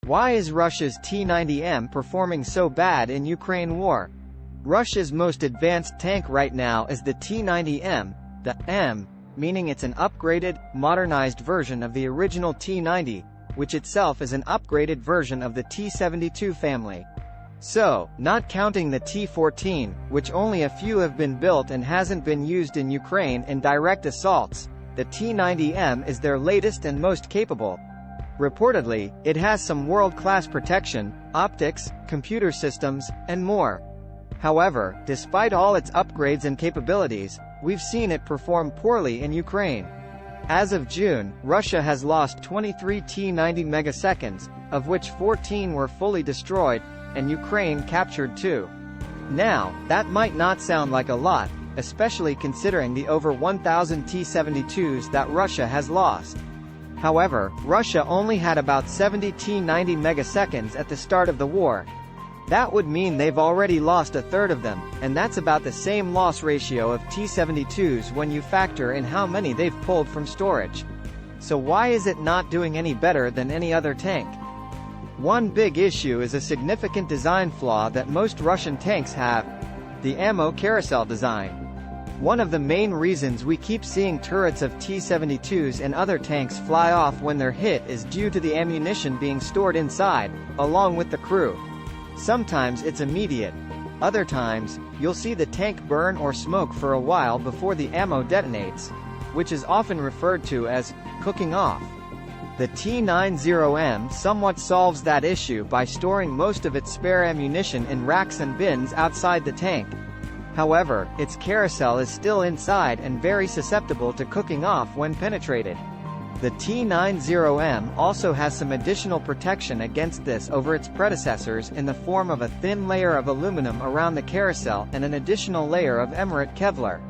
Why is Russia's T-90M performing so bad in Ukraine war? Russia's most advanced tank right now is the T-90M, the M, meaning it's an upgraded, modernized version of the original T-90, which itself is an upgraded version of the T-72 family. So, not counting the T-14, which only a few have been built and hasn't been used in Ukraine in direct assaults, the T-90M is their latest and most capable. Reportedly, it has some world-class protection, optics, computer systems, and more. However, despite all its upgrades and capabilities, we've seen it perform poorly in Ukraine. As of June, Russia has lost 23 T-90 megaseconds, of which 14 were fully destroyed, and Ukraine captured 2. Now, that might not sound like a lot, especially considering the over 1,000 T-72s that Russia has lost. However, Russia only had about 70 T-90 megaseconds at the start of the war. That would mean they've already lost a third of them, and that's about the same loss ratio of T-72s when you factor in how many they've pulled from storage. So why is it not doing any better than any other tank? One big issue is a significant design flaw that most Russian tanks have: the ammo carousel design. One of the main reasons we keep seeing turrets of T-72s and other tanks fly off when they're hit is due to the ammunition being stored inside, along with the crew. Sometimes it's immediate. Other times, you'll see the tank burn or smoke for a while before the ammo detonates, which is often referred to as cooking off. The T-90M somewhat solves that issue by storing most of its spare ammunition in racks and bins outside the tank. However, its carousel is still inside and very susceptible to cooking off when penetrated. The T-90M also has some additional protection against this over its predecessors in the form of a thin layer of aluminum around the carousel and an additional layer of emirate Kevlar.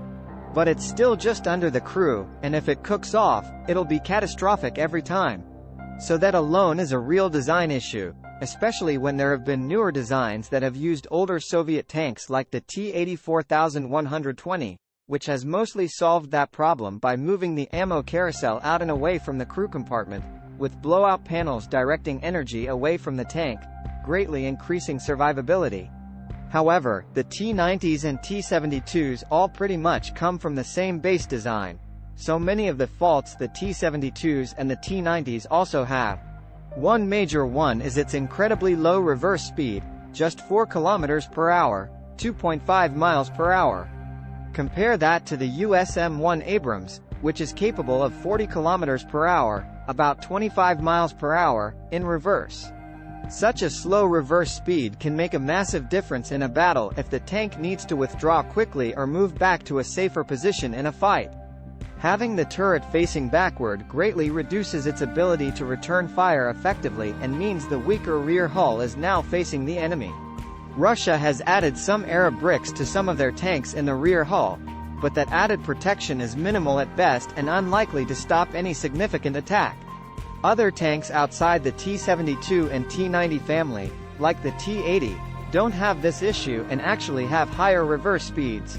But it's still just under the crew, and if it cooks off, it'll be catastrophic every time. So that alone is a real design issue, especially when there have been newer designs that have used older Soviet tanks like the T-84,120, which has mostly solved that problem by moving the ammo carousel out and away from the crew compartment, with blowout panels directing energy away from the tank, greatly increasing survivability. However, the T-90s and T-72s all pretty much come from the same base design, so many of the faults the T-72s and the T-90s also have. One major one is its incredibly low reverse speed, just 4 km per hour, 2.5 miles per hour. Compare that to the US M1 Abrams, which is capable of 40 km per hour, about 25 miles per hour, in reverse. Such a slow reverse speed can make a massive difference in a battle if the tank needs to withdraw quickly or move back to a safer position in a fight. Having the turret facing backward greatly reduces its ability to return fire effectively and means the weaker rear hull is now facing the enemy. Russia has added some Arab bricks to some of their tanks in the rear hull, but that added protection is minimal at best and unlikely to stop any significant attack. Other tanks outside the T-72 and T-90 family, like the T-80, don't have this issue and actually have higher reverse speeds.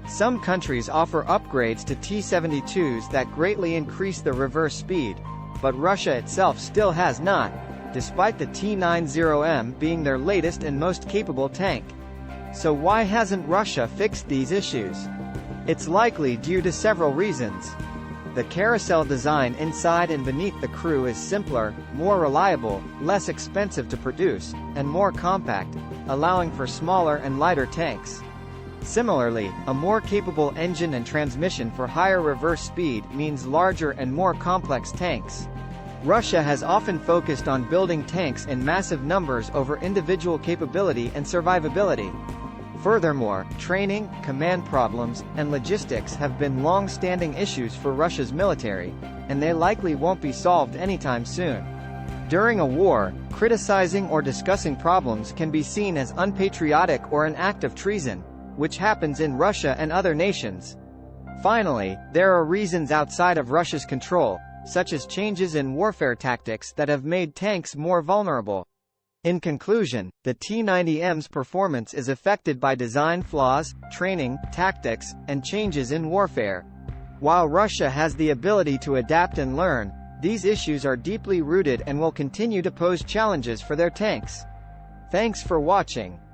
Some countries offer upgrades to T-72s that greatly increase the reverse speed, but Russia itself still has not, despite the T-90M being their latest and most capable tank. So why hasn't Russia fixed these issues? It's likely due to several reasons. The carousel design inside and beneath the crew is simpler, more reliable, less expensive to produce, and more compact, allowing for smaller and lighter tanks. Similarly, a more capable engine and transmission for higher reverse speed means larger and more complex tanks. Russia has often focused on building tanks in massive numbers over individual capability and survivability. Furthermore, training, command problems, and logistics have been long-standing issues for Russia's military, and they likely won't be solved anytime soon. During a war, criticizing or discussing problems can be seen as unpatriotic or an act of treason, which happens in Russia and other nations. Finally, there are reasons outside of Russia's control, such as changes in warfare tactics that have made tanks more vulnerable. In conclusion, the T-90M's performance is affected by design flaws, training, tactics, and changes in warfare. While Russia has the ability to adapt and learn, These issues are deeply rooted and will continue to pose challenges for their tanks. Thanks for watching.